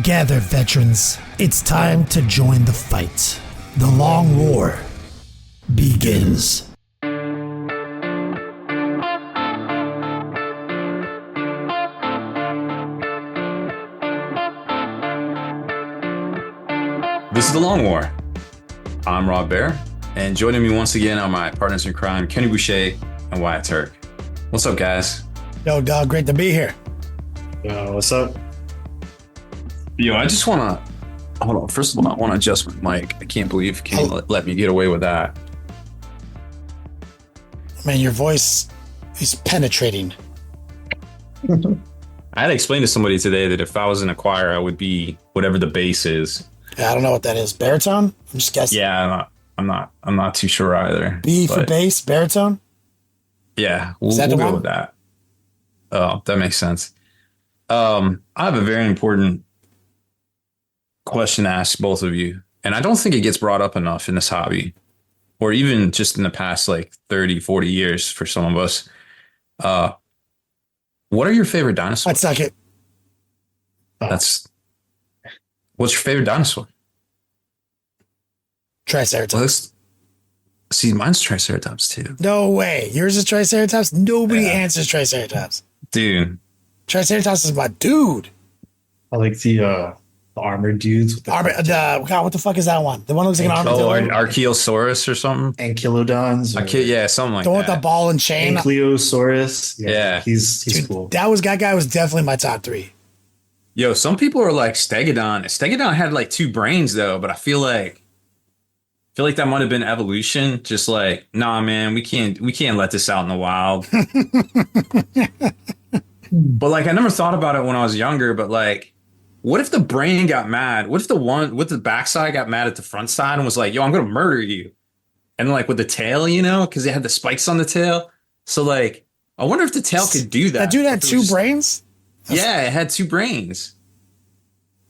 Gather, veterans. It's time to join the fight. The long war begins. This is The Long War. I'm Rob Baer, and joining me once again are my partners in crime, Kenny Boucher and Wyatt Turk. What's up, guys? Yo, dog, great to be here. Yo, what's up? Yo, I just want to, hold on. First of all, I want to adjust my mic. I can't believe Kenny let me get away with that. Man, your voice is penetrating. I had to explain to somebody today that if I was in a choir, I would be whatever the bass is. Yeah, I don't know what that is. Baritone? I'm just guessing. Yeah, I'm not too sure either. B for bass, baritone? Yeah, we'll go with that. Oh, that makes sense. I have a very important question to ask both of you, and I don't think it gets brought up enough in this hobby, or even just in the past like 30, 40 years for some of us. What are your favorite dinosaurs? I'd suck it. What's your favorite dinosaur? Triceratops. See, mine's Triceratops too. No way. Yours is Triceratops? Nobody answers Triceratops. Dude. Triceratops is my dude. I like the armored dudes. With God, what the fuck is that one? The one that looks like an armadillo? Archaeosaurus or something? Ankylodons. Yeah, something like the one that. with the ball and chain? Ankylosaurus. Yeah. He's Dude, cool. That guy was definitely my top three. Yo, some people are like Stegodon. Stegodon had like two brains though, but I feel like that might have been evolution. Just like, nah, man, we can't let this out in the wild. But like, I never thought about it when I was younger. But like, what if the brain got mad? What if the backside got mad at the front side and was like, yo, I'm gonna murder you? And like with the tail, because they had the spikes on the tail. So like, I wonder if the tail could do that. That dude had two brains? Yeah, it had two brains.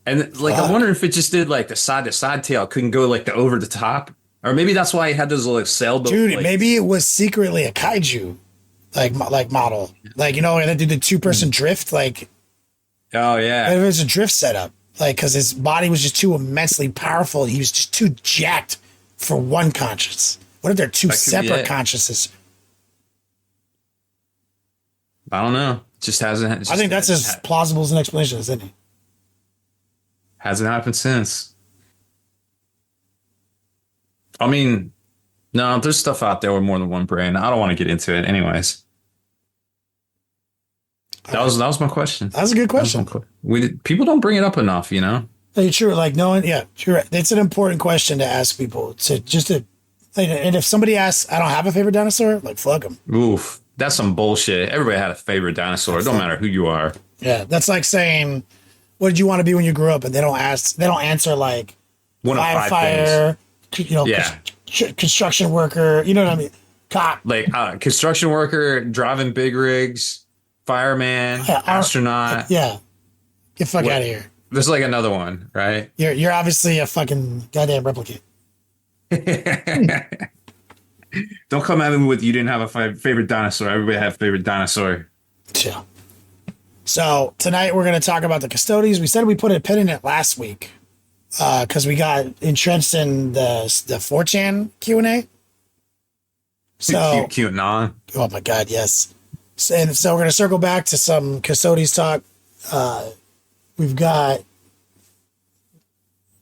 And like, I wonder if it just did like the side to side tail, couldn't go like the over the top. Or maybe that's why he had those like sailboat. Dude, maybe it was secretly a kaiju like model. Like, and then do the 2-person drift. Like, oh, yeah. It was a drift setup. Like, because his body was just too immensely powerful. He was just too jacked for one conscience. What if they're two separate consciousnesses? I don't know. Just hasn't. I think that's as plausible as an explanation as any. Hasn't happened since. I mean, no, there's stuff out there with more than one brain. I don't want to get into it, anyways. That was my question. That's a good question. People don't bring it up enough, You're true. Like no one. Yeah, you're right. It's an important question to ask people. And if somebody asks, I don't have a favorite dinosaur. Like fuck them. Oof. That's some bullshit. Everybody had a favorite dinosaur. It don't matter who you are. Yeah, that's like saying, "What did you want to be when you grew up?" And they don't answer like one of firefighter, construction worker. You know what I mean? Cop. Like construction worker, driving big rigs, fireman, astronaut. Yeah, get the fuck out of here. There's like another one, right? You're obviously a fucking goddamn replicant. Don't come at me with you didn't have a favorite dinosaur. Everybody had a favorite dinosaur. Yeah. So tonight we're going to talk about the Custodes. We said we put a pin in it last week because we got entrenched in the 4chan Q&A. So Q&A. Oh my God, yes. And so we're going to circle back to some Custodes talk. We've got.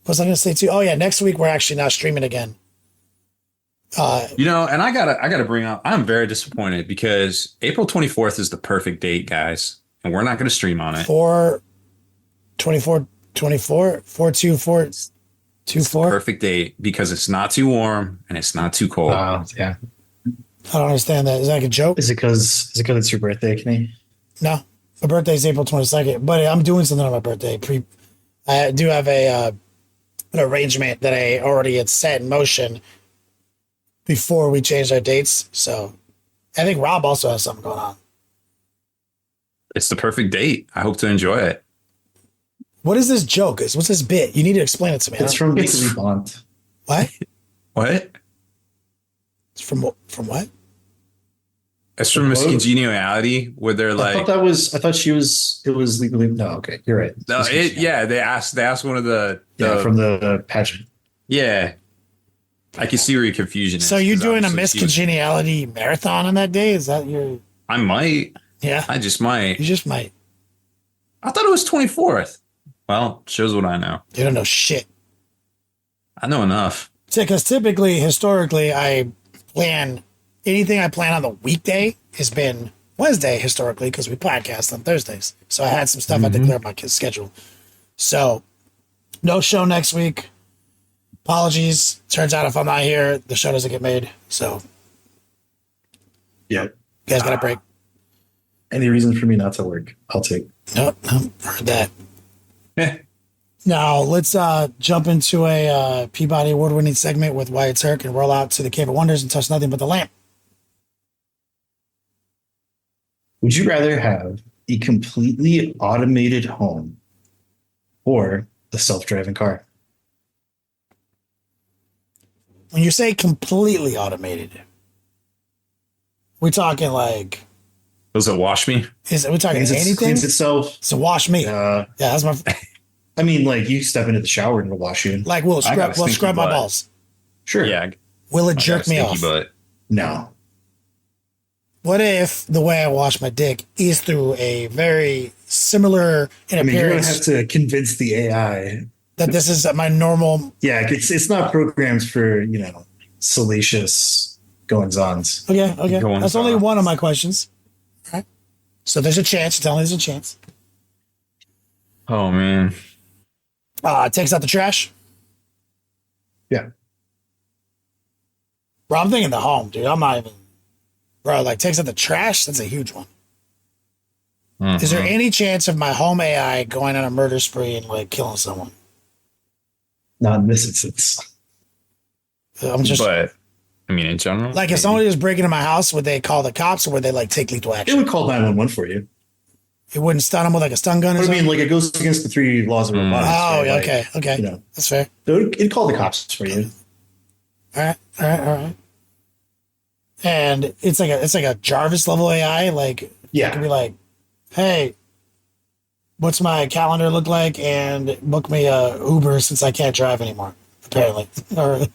What was I going to say too? Oh yeah, next week we're actually now streaming again. And I gotta bring up, I'm very disappointed because April 24th is the perfect date, guys, and we're not going to stream on it. 4/24/4/24/24. Perfect date because it's not too warm and it's not too cold. Yeah. I don't understand that. Is that like a joke? Is it because it's your birthday, Kenny? No, my birthday is April 22nd, but I'm doing something on my birthday. I do have an arrangement that I already had set in motion before we changed our dates. So I think Rob also has something going on. It's the perfect date. I hope to enjoy it. What is this joke? What's this bit? You need to explain it to me. It's from Legally Blonde. What? What? It's from what? It's from Miss Congeniality, where they're like, I thought it was legally. No, okay, you're right. no, yeah, they asked one of the from the pageant. Yeah, I can see where your confusion is. So you're doing a obviously Miss Congeniality marathon on that day? Is that your? I might. Yeah, I just might. You just might. I thought it was 24th. Well, shows what I know. You don't know shit. I know enough. Because typically, historically, anything I plan on the weekday has been Wednesday historically because we podcast on Thursdays. So I had some stuff I had to clear up my schedule. So no show next week. Apologies. Turns out if I'm not here, the show doesn't get made. So yeah, you guys got a break. Any reason for me not to work, I'll take. Nope, heard that. Now let's jump into a Peabody Award-winning segment with Wyatt Turk and roll out to the Cave of Wonders and touch nothing but the lamp. Would you rather have a completely automated home or a self-driving car? When you say completely automated, we're talking like... Does it wash me? We're talking anything? Cleans itself. So wash me. Yeah, that's my... I mean, like, you step into the shower and it'll wash you. Like, will it scrub my balls? Sure. Yeah. Will it jerk me off? No. What if the way I wash my dick is through a very similar in appearance? You're going to have to convince the AI that this is my normal. Yeah, it's not programmed for, salacious goings-ons. Okay. That's only one of my questions. All right. So there's a chance. Tell me there's a chance. Oh, man. It takes out the trash. Yeah. Bro, I'm thinking the home, dude. I'm not even... Bro, like, takes out the trash? That's a huge one. Mm-hmm. Is there any chance of my home AI going on a murder spree and, like, killing someone? Not in this instance. But, I mean, in general? Like, if somebody was breaking into my house, would they call the cops or would they, like, take lethal action? It would call 911 for you. It wouldn't stun them with, like, a stun gun or something? I mean, like, it goes against the 3 laws of robotics. Oh, right? Okay. That's fair. It'd call the cops for you. All right. And it's like a Jarvis level AI. Like, yeah, it could be like, hey, what's my calendar look like? And book me a Uber since I can't drive anymore. Apparently, or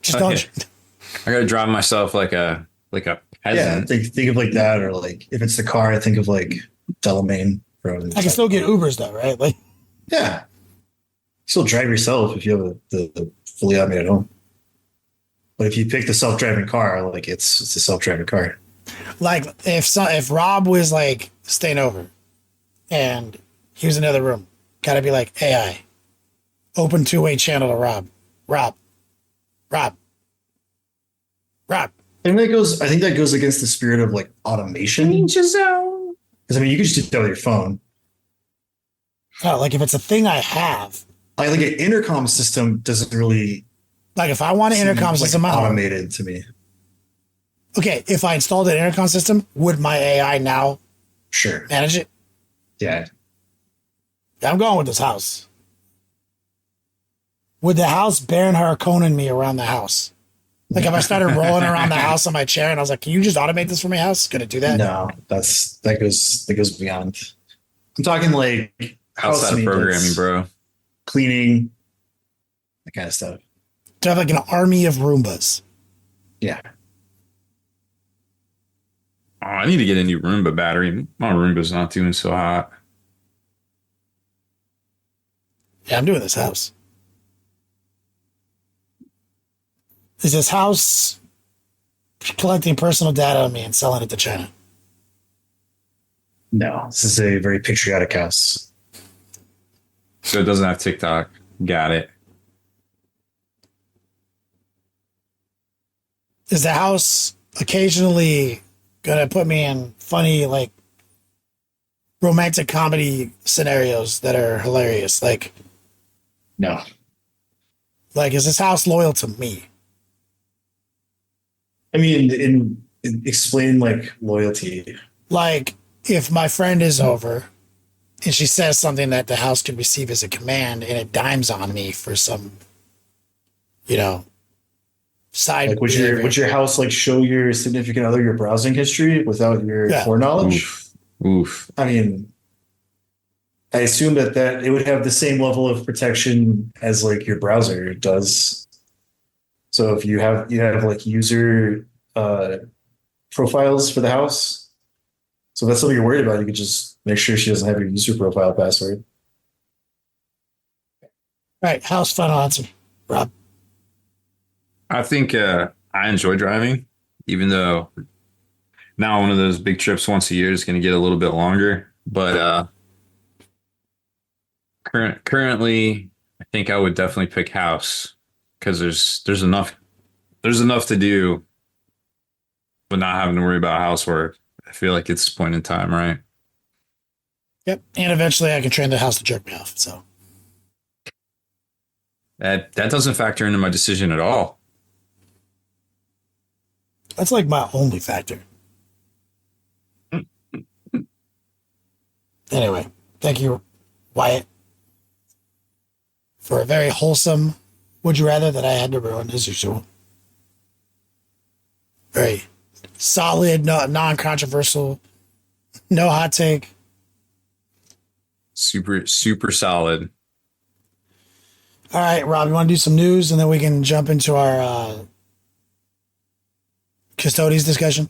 just don't. I gotta drive myself like a peasant. Yeah, think of like that, or like if it's the car, I think of like Delamain. I can still get Ubers though, right? Like, yeah, still drive yourself if you have the fully automated home. But if you pick the self-driving car, like it's a self-driving car. Like if Rob was like staying over, and he was in another room, gotta be like AI, open 2-way channel to Rob. And I think that goes against the spirit of like automation. Because I mean, you can just do that with your phone. Oh, like if it's a thing I have, like an intercom system doesn't really. Like if I want an intercom system, automated to me. Okay, if I installed an intercom system, would my AI now manage it? Yeah. I'm going with this house. Would the house Baron Harkonnen me around the house? Like if I started rolling around the house on my chair and I was like, can you just automate this for my house? Gonna do that? No, that goes beyond. I'm talking like outside of programming, bro. Cleaning, that kind of stuff. To have like an army of Roombas. Yeah. Oh, I need to get a new Roomba battery. My Roomba's not doing so hot. Yeah, I'm doing this house. Is this house collecting personal data on me and selling it to China? No, this is a very patriotic house. So it doesn't have TikTok. Got it. Is the house occasionally gonna put me in funny, like, romantic comedy scenarios that are hilarious? Like, no. Like, is this house loyal to me? I mean, in explain like loyalty. Like, if my friend is over and she says something that the house could receive as a command and it dimes on me for some, side. Like, behavior. would your house like show your significant other your browsing history without your foreknowledge? Oof. I mean, I assume that it would have the same level of protection as like your browser does. So if you have like user profiles for the house, so if that's something you're worried about, you could just make sure she doesn't have your user profile password. All right, house final answer, Rob. I think I enjoy driving, even though now one of those big trips once a year is going to get a little bit longer. But currently, I think I would definitely pick house because there's enough to do, but not having to worry about housework. I feel like it's the point in time, right? Yep, and eventually I can train the house to jerk me off. So that doesn't factor into my decision at all. that's like my only factor. Anyway, thank you, Wyatt, for a very wholesome would you rather that I had to ruin as usual. Very solid, non-controversial, no hot take. Super solid. All right, Rob, you want to do some news and then we can jump into our Custodes discussion?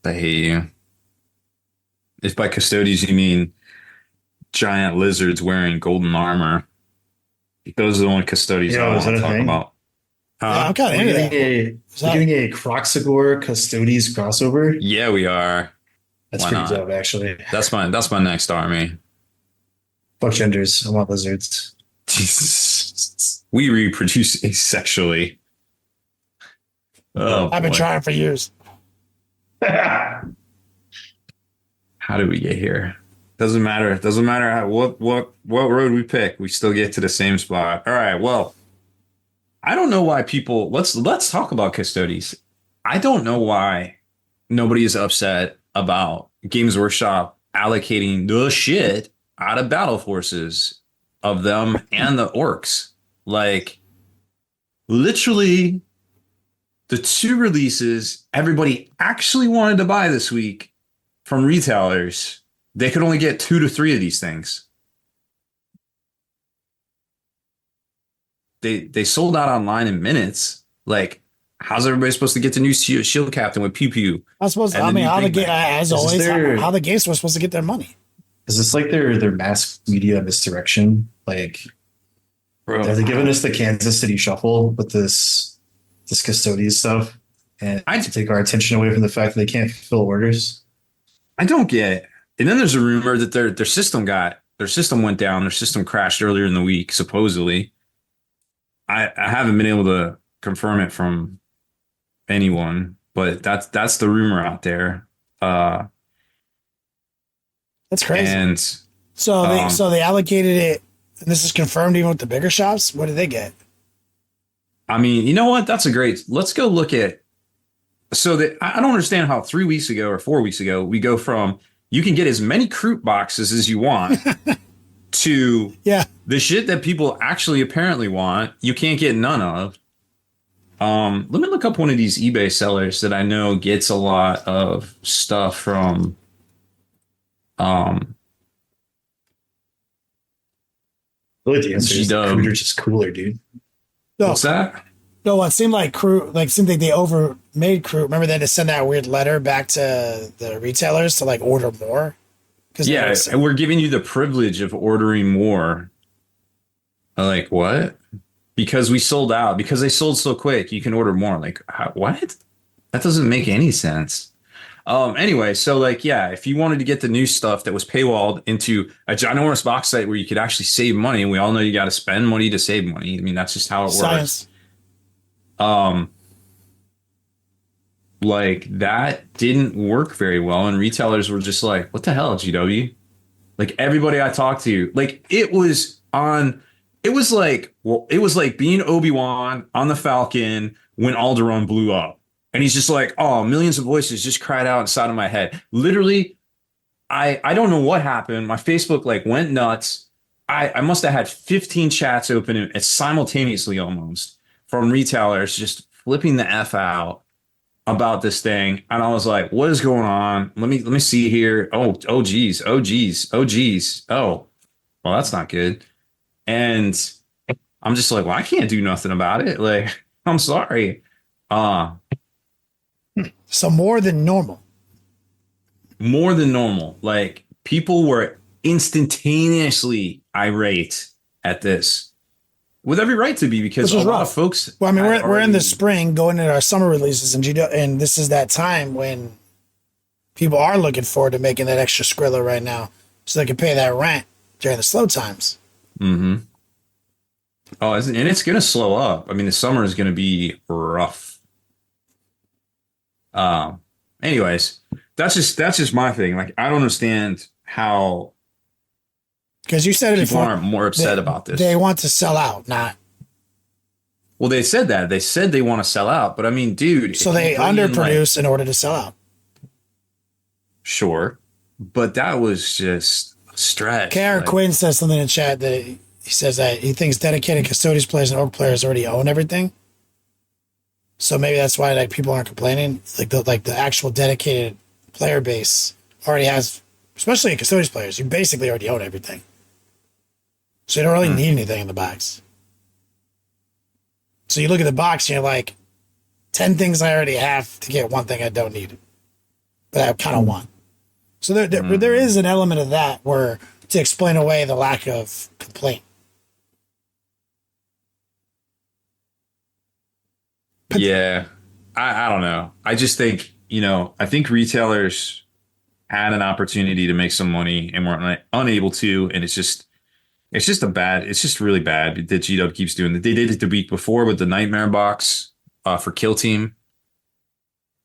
I hate you. If by Custodes you mean giant lizards wearing golden armor, those are the only Custodes I want to talk about. Yeah, I'm kind of into that. We're doing a Croxagore Custodes crossover. Yeah, we are. That's pretty dope, actually. That's my next army. Fuck genders. I want lizards. Jesus. We reproduce asexually. Oh, I've been trying for years. How did we get here? Doesn't matter. Doesn't matter what road we pick. We still get to the same spot. All right. Well, I don't know why people. Let's talk about Custodes. I don't know why nobody is upset about Games Workshop allocating the shit out of battle forces of them and the orcs. Like, literally, the two releases everybody actually wanted to buy this week from retailers, they could only get 2 to 3 of these things. They sold out online in minutes. Like, how's everybody supposed to get the new shield captain with pew pew? I'm supposed to, I mean, how the game store supposed to get their money? Is this like their mass media misdirection? Like, bro, have they given us the Kansas City Shuffle with this Custodes stuff and to take our attention away from the fact that they can't fulfill orders? I don't get. And then there's a rumor that their system went down. Their system crashed earlier in the week, supposedly. I haven't been able to confirm it from anyone, but that's the rumor out there. That's crazy. And so they allocated it, and this is confirmed even with the bigger shops. What did they get? I mean, you know what? Let's go look at. So I don't understand how 3 weeks ago or 4 weeks ago we go from you can get as many Kroot boxes as you want to the shit that people actually apparently want you can't get none of. Let me look up one of these eBay sellers that I know gets a lot of stuff from. Really, the answer is Kroot are just cooler, dude. No. What's that? No, it seemed like they overmade Kroot. Remember they had to send that weird letter back to the retailers to like order more? Yeah, and we're giving you the privilege of ordering more. Like, what? Because we sold out. Because they sold so quick, you can order more. Like, what? That doesn't make any sense. Anyway, so like, yeah, if you wanted to get the new stuff that was paywalled into a ginormous box site where you could actually save money, and we all know you got to spend money to save money. I mean, that's just how it works. Like that didn't work very well, and retailers were just like, "What the hell, GW?" Like everybody I talked to, like it was like being Obi-Wan on the Falcon when Alderaan blew up, and he's just like, "Oh, millions of voices just cried out inside of my head." Literally, I don't know what happened. My Facebook like went nuts. I must have had 15 chats open simultaneously almost from retailers just flipping the F out about this thing. And I was like, what is going on? Let me see here. Oh geez. Oh geez. Oh geez. Oh, well, that's not good. And I'm just like, well, I can't do nothing about it. Like, I'm sorry. Uh, So more than normal. More than normal. Like people were instantaneously irate at this with every right to be, because Which is a lot rough. of folks. Well, I mean, we're in the already- spring going into our summer releases, and this is that time when people are looking forward to making that extra Skrilla right now so they can pay that rent during the slow times. Mm-hmm. Oh, and it's going to slow up. I mean, the summer is going to be rough. Anyways, that's just my thing. Like, I don't understand how Because you said it people before. aren't more upset about this. They want to sell out, not. Well, they said that. They said they want to sell out, but I mean, dude. So if they you bring in, underproduce in order to sell out. sure, but that was just a stretch. KR Like, Quinn says something in chat that he says that he thinks dedicated Custodes players and Orc players already own everything. So maybe that's why like people aren't complaining. Like the actual dedicated player base already has, especially Custodes players, you basically already own everything. So you don't really need anything in the box. So you look at the box and you're like, 10 things I already have to get one thing I don't need, but I kind of want. So there is an element of that where to explain away the lack of complaint. yeah, I don't know. I just think, I think retailers had an opportunity to make some money and were unable to, and it's just really bad that GW keeps doing it. They did it the week before with the Nightmare box for Kill Team.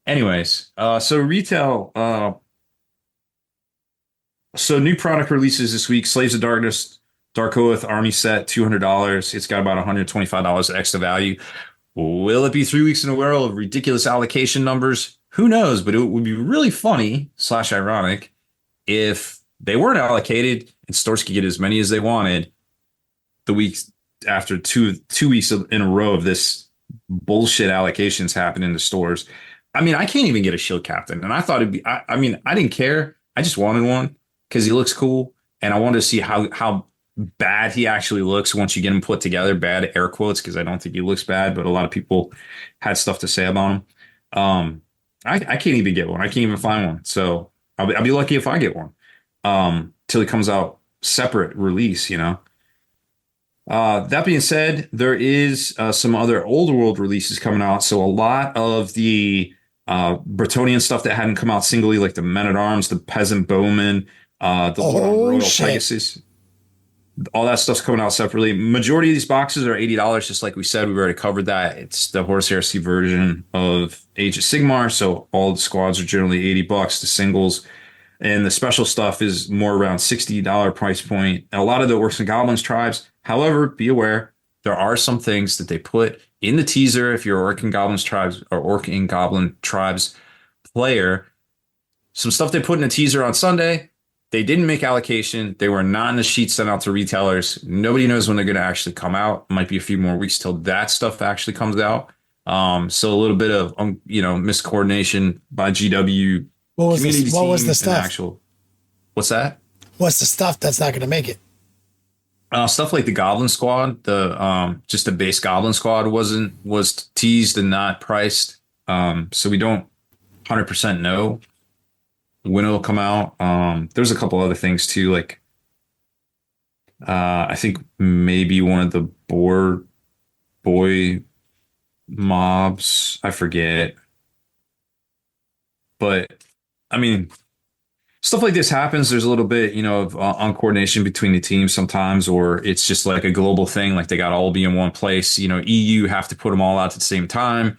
Anyways, so retail. So new product releases this week: Slaves of Darkness, Dark Oath Army Set, $200. It's got about $125 extra value. Will it be 3 weeks in a row of ridiculous allocation numbers? Who knows? But it would be really funny / ironic if they weren't allocated and stores could get as many as they wanted the weeks after two weeks in a row of this bullshit allocations happen in the stores. I mean, I can't even get a shield captain, and I thought it'd be. I mean, I didn't care. I just wanted one because he looks cool, and I wanted to see how bad he actually looks once you get him put together. Bad air quotes, because I don't think he looks bad, but a lot of people had stuff to say about him. I can't even get one. I can't even find one. So I'll be lucky if I get one. Till it comes out separate release, That being said, there is some other old world releases coming out. So a lot of the Bretonnian stuff that hadn't come out singly, like the Men at Arms, the Peasant Bowman, the Royal Pegasus, all that stuff's coming out separately. Majority of these boxes are $80, just like we said. We've already covered that. It's the Horus Heresy version of Age of Sigmar, so all the squads are generally $80. The singles and the special stuff is more around $60 price point. And a lot of the Orcs and Goblins tribes. However, be aware, there are some things that they put in the teaser if you're Orc and Goblins tribes or Orc and Goblin tribes player. Some stuff they put in a teaser on Sunday. They didn't make allocation. They were not in the sheet sent out to retailers. Nobody knows when they're going to actually come out. It might be a few more weeks till that stuff actually comes out. So a little bit of miscoordination by GW. What was the stuff? What's that? What's the stuff that's not going to make it? Stuff like the Goblin Squad, just the base Goblin Squad was teased and not priced. So we don't 100% know when it'll come out. There's a couple other things too, like I think maybe one of the boy mobs, I forget. But I mean, stuff like this happens. There's a little bit, of uncoordination between the teams sometimes, or it's just like a global thing. Like they got to all be in one place. EU have to put them all out at the same time.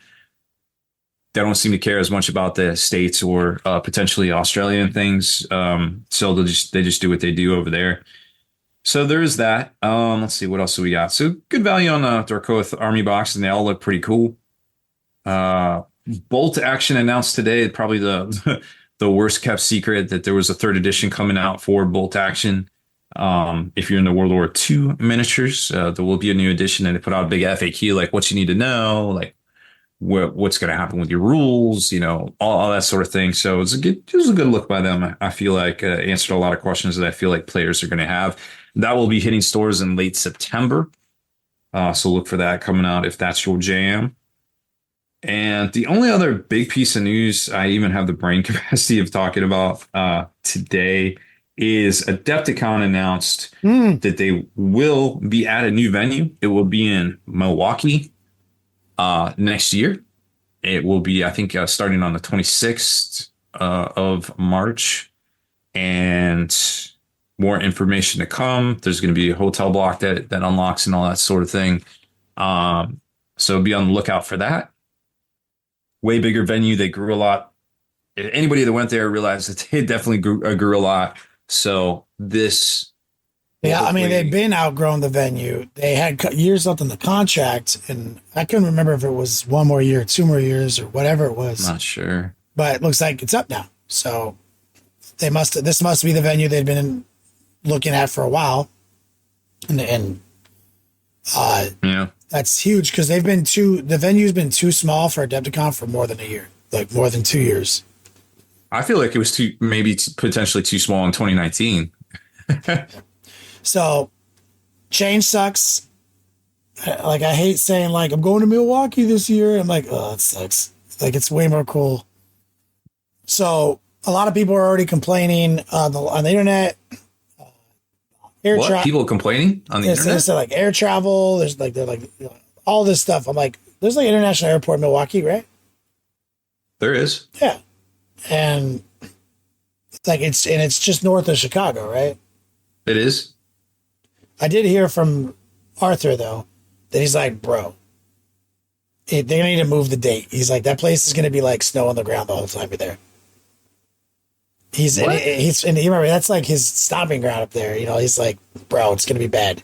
They don't seem to care as much about the States or potentially Australian things. So they just do what they do over there. So there is that. Let's see, what else do we got? So good value on the Dark Oath Army box, and they all look pretty cool. Bolt Action announced today, probably the worst kept secret, that there was a third edition coming out for Bolt Action. If you're in the World War II miniatures, there will be a new edition, and they put out a big FAQ, like what you need to know, like what's going to happen with your rules, all that sort of thing. So it was a good look by them. I feel like answered a lot of questions that I feel like players are going to have. That will be hitting stores in late September. So look for that coming out if that's your jam. And the only other big piece of news I even have the brain capacity of talking about today is Adepticon announced that they will be at a new venue. It will be in Milwaukee next year. It will be, I think, starting on the 26th of March. And more information to come. There's going to be a hotel block that unlocks and all that sort of thing. So be on the lookout for that. Way bigger venue. They grew a lot. Anybody that went there realized that they definitely grew a lot. So this. Yeah, I mean, they'd been outgrown the venue. They had years left on the contract, and I couldn't remember if it was 1 more year, 2 more years, or whatever it was. Not sure. But it looks like it's up now. So this must be the venue they'd been looking at for a while. And yeah. That's huge because the venue's been too small for Adepticon for more than a year, like more than 2 years. I feel like it was potentially too small in 2019. So change sucks. Like, I hate saying, like, I'm going to Milwaukee this year. I'm like, oh, that sucks. Like, it's way more cool. So a lot of people are already complaining on the internet. People complaining on the internet? There's like air travel. There's like, all this stuff. I'm like, there's like international airport in Milwaukee, right? There is. Yeah. And it's just north of Chicago, right? It is. I did hear from Arthur, though, that he's like, bro, they need to move the date. He's like, that place is going to be like snow on the ground the whole time you're there. And you remember, that's like his stomping ground up there. He's like, bro, it's going to be bad.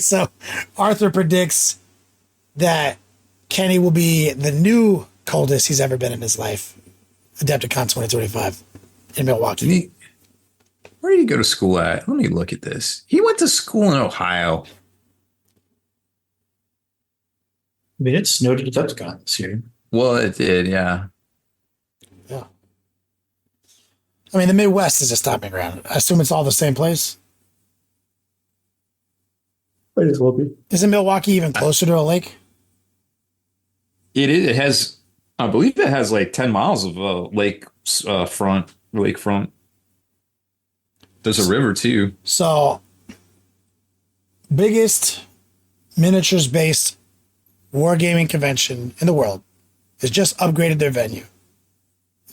So Arthur predicts that Kenny will be the new coldest he's ever been in his life. Adepticon 2025 in Milwaukee. Where did he go to school at? Let me look at this. He went to school in Ohio. I mean, it snowed at Adepticon this year. Well, it did, yeah. Yeah. I mean, the Midwest is a stomping ground. I assume it's all the same place. Might as well be. Isn't Milwaukee even closer to a lake? It is. It has, I believe it has like 10 miles of lakefront. There's a river too. So, biggest miniatures-based wargaming convention in the world has just upgraded their venue.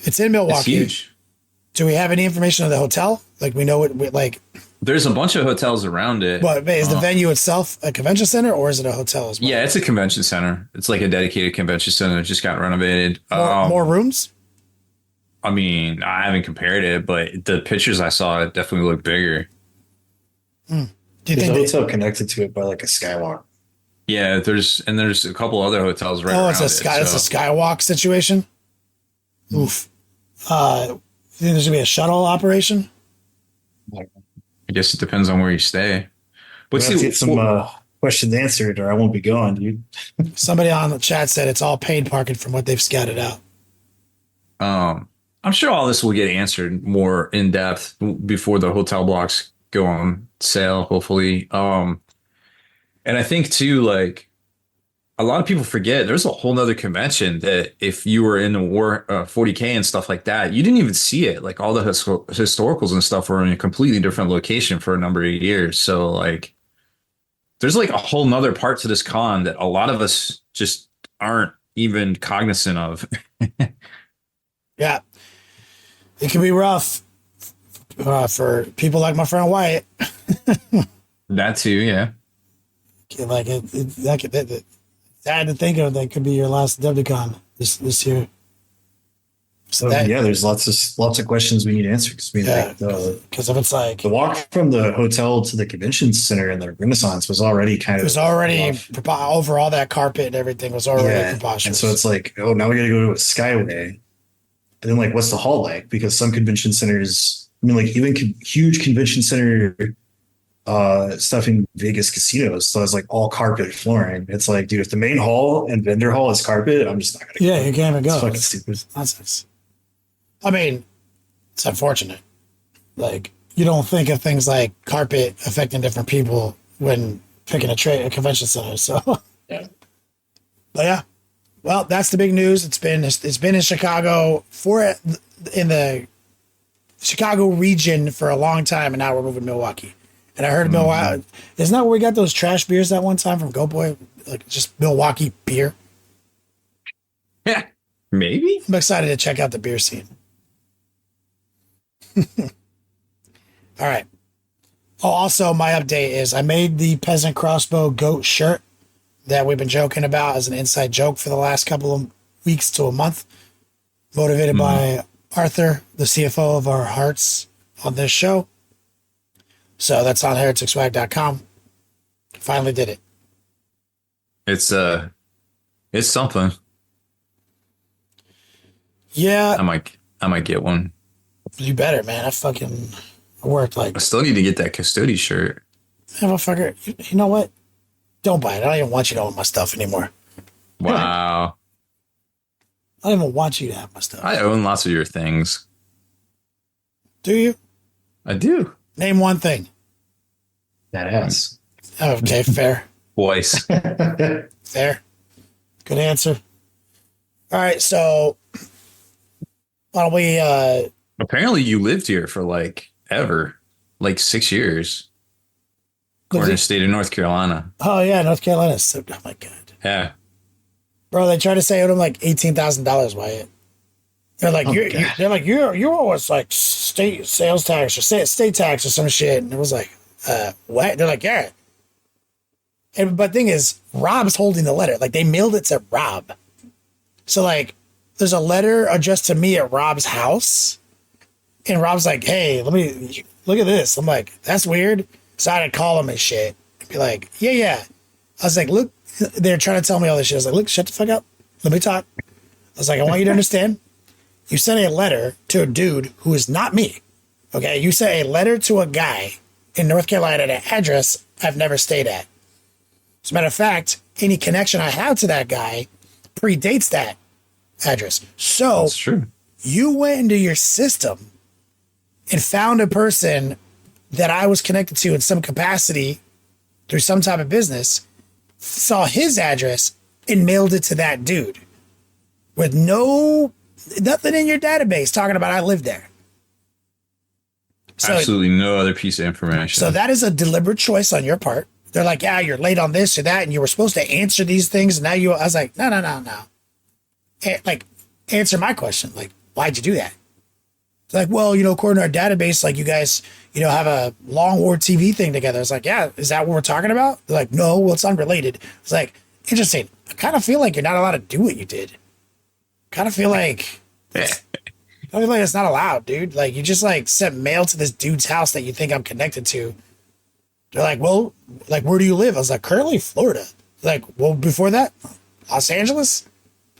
It's in Milwaukee. It's huge. Do we have any information on the hotel? Like, we know it, like... There's a bunch of hotels around it. But is the venue itself a convention center, or is it a hotel as well? Yeah, it's a convention center. It's like a dedicated convention center. It just got renovated. More rooms? I mean, I haven't compared it, but the pictures I saw, it definitely looked bigger. Do you There's think a hotel connected to it by like a skywalk? Yeah, there's a couple other hotels right around it. It's a skywalk situation? Oof. You think there's going to be a shuttle operation? I guess it depends on where you stay. But Let's get some questions answered, or I won't be going, dude. Somebody on the chat said it's all paid parking from what they've scouted out. I'm sure all this will get answered more in depth before the hotel blocks go on sale, hopefully. And I think too, like, a lot of people forget there's a whole nother convention that if you were in the war 40K and stuff like that, you didn't even see it. Like, all the historicals and stuff were in a completely different location for a number of years. So like, there's like a whole nother part to this con that a lot of us just aren't even cognizant of. Yeah. It can be rough for people like my friend Wyatt. That too, yeah. Like, it's sad to think of that could be your last Adepticon this year. So there's lots of questions we need answered. Because if it's like the walk from the hotel to the convention center and the Renaissance was already over all that carpet and everything was already preposterous. And so it's like, oh, now we got to go to a skyway. And then, like, what's the hall like? Because some convention centers I mean, like even huge convention center stuff in Vegas casinos still has like all carpet flooring. It's like, dude, if the main hall and vendor hall is carpet, I'm just not gonna. Yeah, you can't even go. It's fucking stupid. Nonsense. I mean, it's unfortunate. Like, you don't think of things like carpet affecting different people when picking a convention center. So, Yeah. but yeah, well, that's the big news. It's been in Chicago in the Chicago region for a long time, and now we're moving to Milwaukee. And I heard Milwaukee. Isn't that where we got those trash beers that one time from Go Boy? Like just Milwaukee beer. Yeah, maybe. I'm excited to check out the beer scene. All right. Oh, also, my update is I made the Peasant Crossbow Goat shirt that we've been joking about as an inside joke for the last couple of weeks to a month. Motivated by Arthur, the CFO of our hearts on this show. So that's on hereticswag.com. Finally did it. It's something. Yeah. I might get one. You better, man. I worked like... I still need to get that Custodes shirt. Motherfucker, you know what? Don't buy it. I don't even want you to own my stuff anymore. Wow. I don't even want you to have my stuff. I own lots of your things. Do you? I do. Name one thing. That ass. Okay, fair. Twice. Fair. Good answer. All right, so why don't we Apparently you lived here for like ever. Like 6 years. According to the state of North Carolina. Oh yeah, North Carolina. So, oh my God. Yeah. Bro, they tried to say I owed them like $18,000, Wyatt. They're like, you owe us like state sales tax or state tax or some shit. And it was like, what? They're like, yeah. But thing is, Rob's holding the letter. Like they mailed it to Rob. So like, there's a letter addressed to me at Rob's house. And Rob's like, hey, let me look at this. I'm like, that's weird. So I had to call him and shit. Be like, yeah. I was like, look, they're trying to tell me all this shit. I was like, look, shut the fuck up. Let me talk. I was like, I want you to understand. You sent a letter to a dude who is not me. Okay. You sent a letter to a guy in North Carolina at an address I've never stayed at. As a matter of fact, any connection I have to that guy predates that address. So that's true. You went into your system and found a person that I was connected to in some capacity through some type of business, saw his address and mailed it to that dude with nothing in your database talking about I lived there. So, absolutely no other piece of information. So that is a deliberate choice on your part. They're like, yeah, you're late on this or that, and you were supposed to answer these things. And now I was like, no. Like, answer my question. Like, why'd you do that? It's like, well, according to our database, like you guys, have a long war TV thing together. It's like, yeah, is that what we're talking about? They're like, no, well, it's unrelated. It's like, interesting. I kind of feel like you're not allowed to do what you did. Kind of feel like it's not allowed, dude. Like you just like sent mail to this dude's house that you think I'm connected to. They're like, well, like, where do you live? I was like, currently Florida. Like, well, before that, Los Angeles?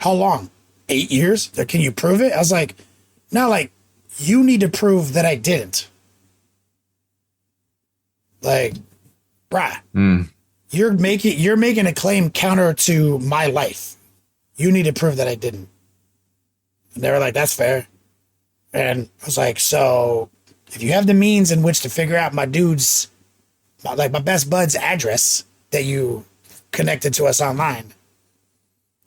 How long? 8 years? Can you prove it? I was like, no, like, you need to prove that I didn't. Like, bruh, you're making a claim counter to my life. You need to prove that I didn't. And they were like, that's fair. And I was like, so if you have the means in which to figure out my best bud's address that you connected to us online,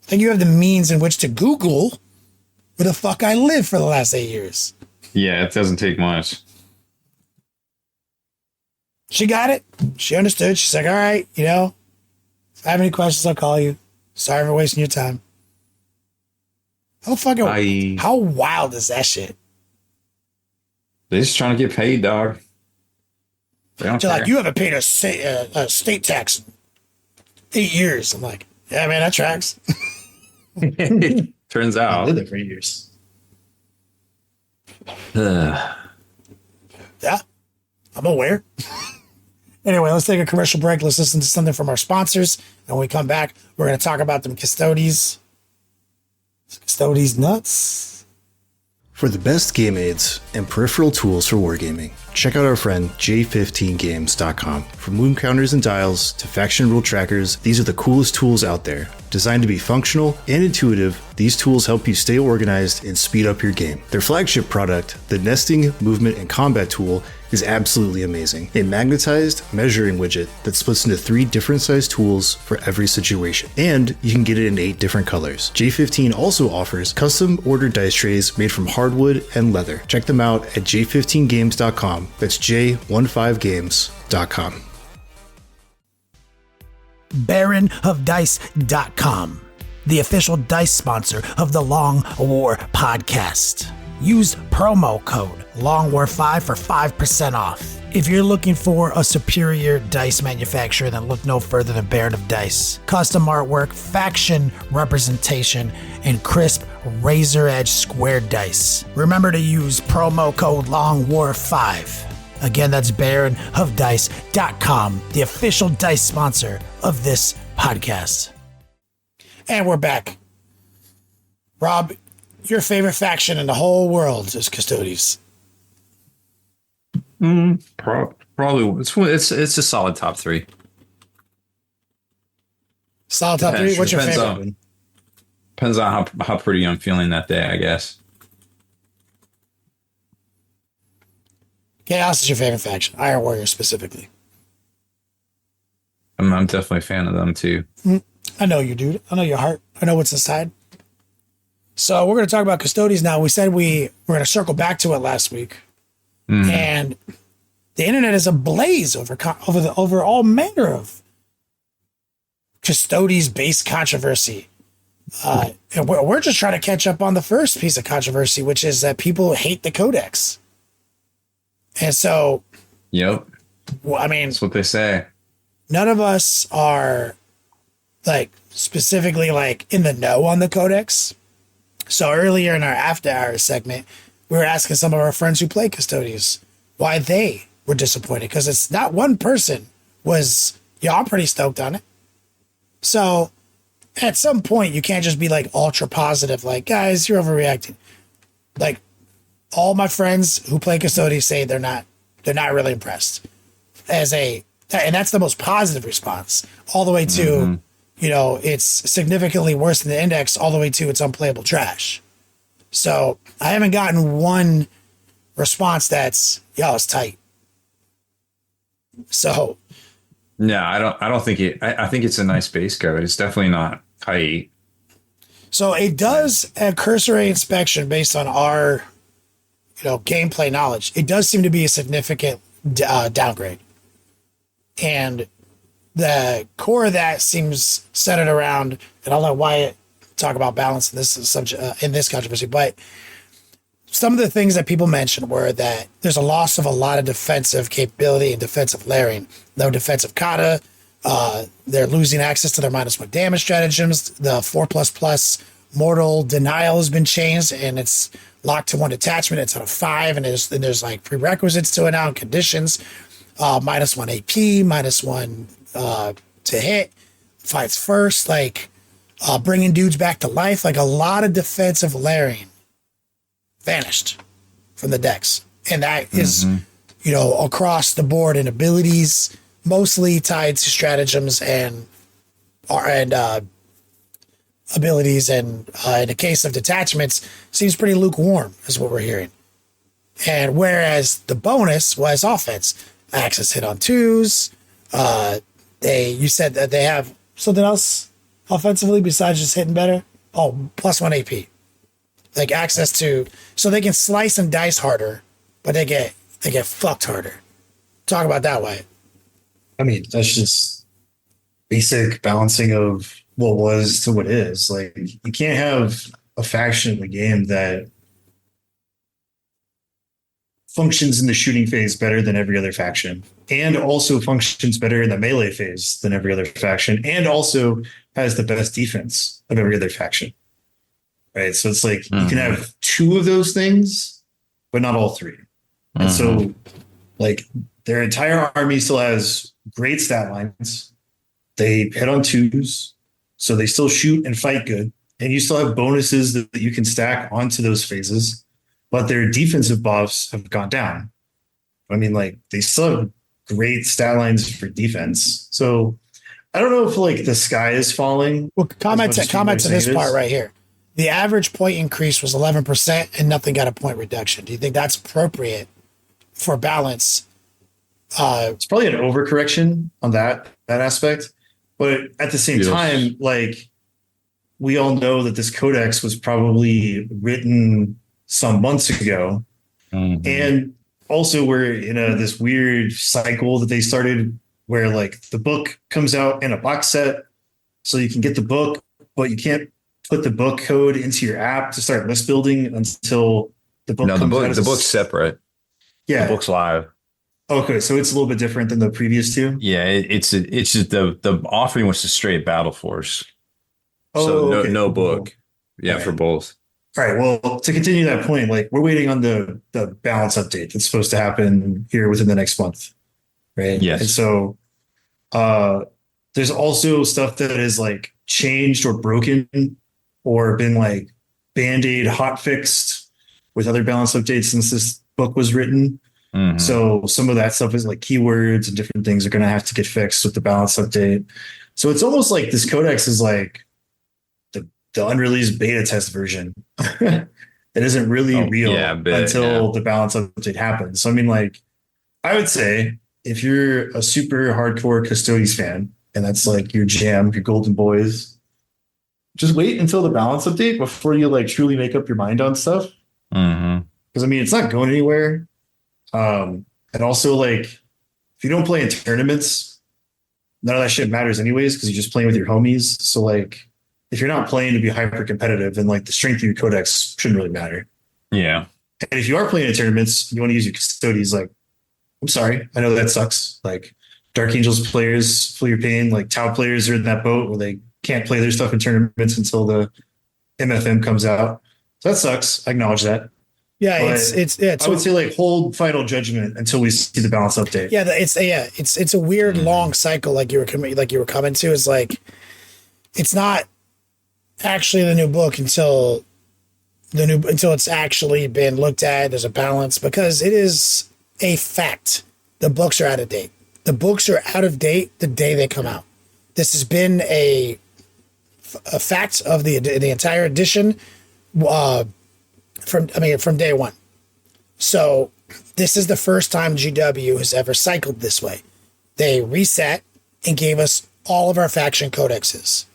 I think you have the means in which to Google where the fuck I lived for the last 8 years. Yeah, it doesn't take much. She got it. She understood. She's like, all right, if I have any questions, I'll call you. Sorry for wasting your time. How wild is that shit? They're just trying to get paid, dog. They're like, you haven't paid a state tax in 8 years. I'm like, yeah, man, that tracks. Turns out. I lived there for years. Yeah, I'm aware. Anyway, let's take a commercial break. Let's listen to something from our sponsors. And when we come back, we're going to talk about them Custodes. Custodes nuts. For the best game aids and peripheral tools for wargaming, check out our friend J15games.com. From moon counters and dials to faction rule trackers, these are the coolest tools out there. Designed to be functional and intuitive, these tools help you stay organized and speed up your game. Their flagship product, the Nesting, Movement, and Combat tool, is absolutely amazing. A magnetized measuring widget that splits into 3 different size tools for every situation. And you can get it in 8 different colors. J15 also offers custom ordered dice trays made from hardwood and leather. Check them out at j15games.com. That's j15games.com. baronofdice.com, the official dice sponsor of the Long War podcast. Use promo code LONGWAR5 for 5% off. If you're looking for a superior dice manufacturer, then look no further than Baron of Dice. Custom artwork, faction representation, and crisp razor edge square dice. Remember to use promo code LONGWAR5. Again, that's baronofdice.com, the official dice sponsor of this podcast. And we're back. Rob, your favorite faction in the whole world is Custodes. Probably it's a solid top 3. Solid top 3? What's your favorite? Depends on how pretty I'm feeling that day, I guess. Chaos is your favorite faction. Iron Warrior specifically. I'm definitely a fan of them too. I know you, dude. I know your heart. I know what's inside. So we're going to talk about Custodes now. We said we were going to circle back to it last week. And the internet is ablaze over all manner of Custodes-based controversy. And we're just trying to catch up on the first piece of controversy, which is that people hate the Codex. And so, yep. Well, I mean, that's what they say. None of us are specifically in the know on the Codex. So earlier in our after hours segment, we were asking some of our friends who play Custodes why they were disappointed, because it's not one person was, I'm pretty stoked on it. So at some point, you can't just be ultra positive, guys, you're overreacting. All my friends who play Custodes say they're not really impressed. And that's the most positive response, all the way to, it's significantly worse than the Index, all the way to it's unplayable trash. So I haven't gotten one response that's, it's tight. So. Yeah, I don't think I think it's a nice base code. It's definitely not tight. So it does, a cursory inspection based on our, gameplay knowledge, it does seem to be a significant downgrade. And the core of that seems centered around, and I'll let Wyatt talk about balance in this subject, in this controversy, but some of the things that people mentioned were that there's a loss of a lot of defensive capability and defensive layering. No defensive kata. They're losing access to their -1 damage stratagems. The 4++ mortal denial has been changed, and it's locked to 1 attachment. It's at a 5, and there's prerequisites to it now and conditions. -1 AP, -1 to hit, fights first, bringing dudes back to life. A lot of defensive layering vanished from the decks. And that is, across the board in abilities, mostly tied to stratagems and abilities. And in the case of detachments, seems pretty lukewarm is what we're hearing. And whereas the bonus was offense, access hit on 2s. You said that they have something else offensively besides just hitting better. Oh, +1 AP. Access to, so they can slice and dice harder, but they get fucked harder. Talk about that way. I mean, that's just basic balancing of what was to what is. You can't have a faction in the game that functions in the shooting phase better than every other faction, and also functions better in the melee phase than every other faction, and also has the best defense of every other faction. Right. So it's you can have 2 of those things, but not all 3. And so their entire army still has great stat lines. They hit on 2s, so they still shoot and fight good. And you still have bonuses that you can stack onto those phases. but their defensive buffs have gone down. I mean, like they still have great stat lines for defense. So I don't know if like the sky is falling. Well, comment to this part right here. The average point increase was 11% and nothing got a point reduction. Do you think that's appropriate for balance? It's probably an overcorrection on that aspect. But at the same time, like we all know that this codex was probably written some months ago. Mm-hmm. And also we're in this weird cycle that they started where like the book comes out in a box set. So you can get the book, but you can't put the book code into your app to start list building until the book comes out. The book's separate. Yeah. The book's live. Okay, so it's a little bit different than the previous two. Yeah, it's just the offering was just straight Battle Force. Oh, so okay. no book. Yeah, okay. For both. All right. Well, to continue that point, like we're waiting on the balance update that's supposed to happen here within the next month, right? Yes. And so there's also stuff that is like changed or broken or been like Band-Aid hot fixed with other balance updates since this book was written. Mm-hmm. So some of that stuff is like keywords and different things are going to have to get fixed with the balance update. So it's almost like this codex is like the unreleased beta test version. It isn't really real until the balance update happens. So I mean, like, I would say if you're a super hardcore Custodes fan and that's like your jam, your golden boys, just wait until the balance update before you like truly make up your mind on stuff. Mm-hmm. Because I mean, it's not going anywhere. And also, like, if you don't play in tournaments, none of that shit matters anyways because you're just playing with your homies. So, like, if you're not playing to be hyper competitive, then like the strength of your codex shouldn't really matter. Yeah. And if you are playing in tournaments, you want to use your Custodes, like, I'm sorry, I know that sucks. Like, Dark Angels players, feel your pain. Like, Tau players are in that boat where they can't play their stuff in tournaments until the MFM comes out. So that sucks. I acknowledge that. Yeah, I would say like hold final judgment until we see the balance update. Yeah, it's a weird long cycle like you were coming to. Is like it's not actually the new book until it's actually been looked at. There's a balance because it is a fact. The books are out of date. The books are out of date the day they come out. This has been a fact of the entire edition. From day one. So this is the first time GW has ever cycled this way. They reset and gave us all of our faction codexes.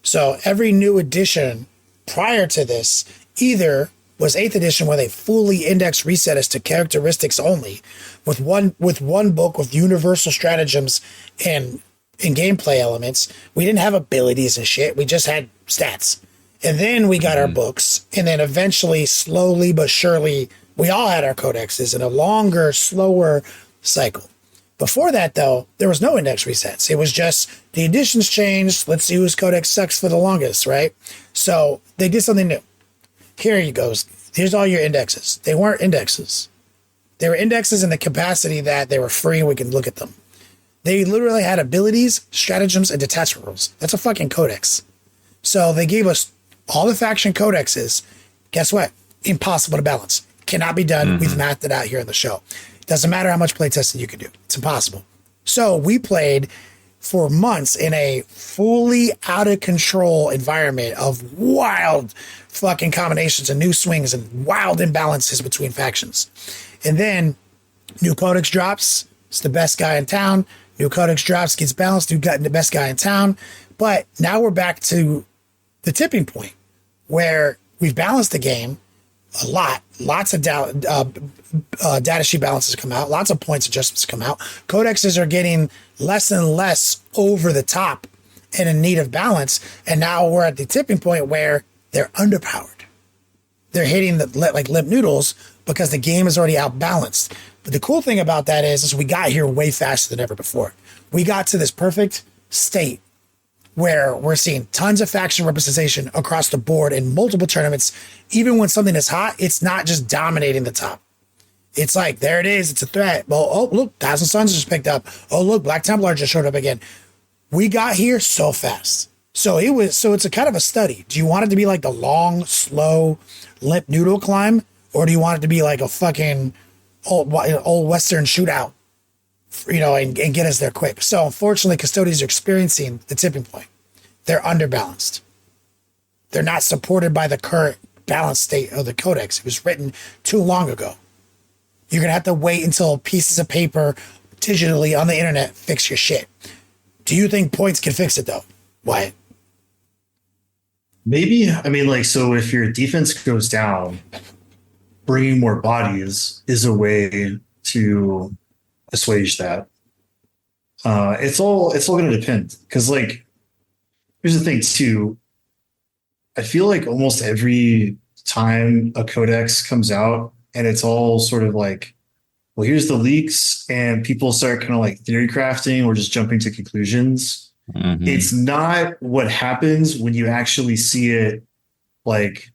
So every new edition prior to this either was 8th edition where they fully index reset us to characteristics only with one book with universal stratagems and gameplay elements. We didn't have abilities and shit. We just had stats. And then we got our books, and then eventually, slowly but surely, we all had our codexes in a longer, slower cycle. Before that, though, there was no index resets. It was just the editions changed. Let's see whose codex sucks for the longest, right? So they did something new. Here you go. Here's all your indexes. They weren't indexes. They were indexes in the capacity that they were free and we could look at them. They literally had abilities, stratagems, and detachment rules. That's a fucking codex. So they gave us all the faction codexes. Guess what? Impossible to balance. Cannot be done. We've mapped it out here in the show. Doesn't matter how much playtesting you can do. It's impossible. So we played for months in a fully out of control environment of wild fucking combinations and new swings and wild imbalances between factions. And then new codex drops. It's the best guy in town. New codex drops, gets balanced. We've gotten the best guy in town. But now we're back to the tipping point where we've balanced the game a lot. Lots of data sheet balances come out. Lots of points adjustments come out. Codexes are getting less and less over the top and in need of balance. And now we're at the tipping point where they're underpowered. They're hitting like limp noodles because the game is already outbalanced. But the cool thing about that is we got here way faster than ever before. We got to this perfect state where we're seeing tons of faction representation across the board in multiple tournaments. Even when something is hot, it's not just dominating the top. It's like, there it is. It's a threat. Well, oh, look, Thousand Suns just picked up. Oh, look, Black Templar just showed up again. We got here so fast. So it's a kind of a study. Do you want it to be like the long, slow, limp noodle climb? Or do you want it to be like a fucking old Western shootout, and get us there quick? So unfortunately, Custodes are experiencing the tipping point. They're underbalanced. They're not supported by the current balanced state of the codex. It was written too long ago. You're going to have to wait until pieces of paper digitally on the internet fix your shit. Do you think points can fix it though? Wyatt? Maybe. I mean, like, so if your defense goes down, bringing more bodies is a way to assuage that. It's all going to depend, because, like, here's the thing too. I feel like almost every time a codex comes out and it's all sort of like, well, here's the leaks, and people start kind of like theory crafting or just jumping to conclusions. Mm-hmm. It's not what happens when you actually see it, like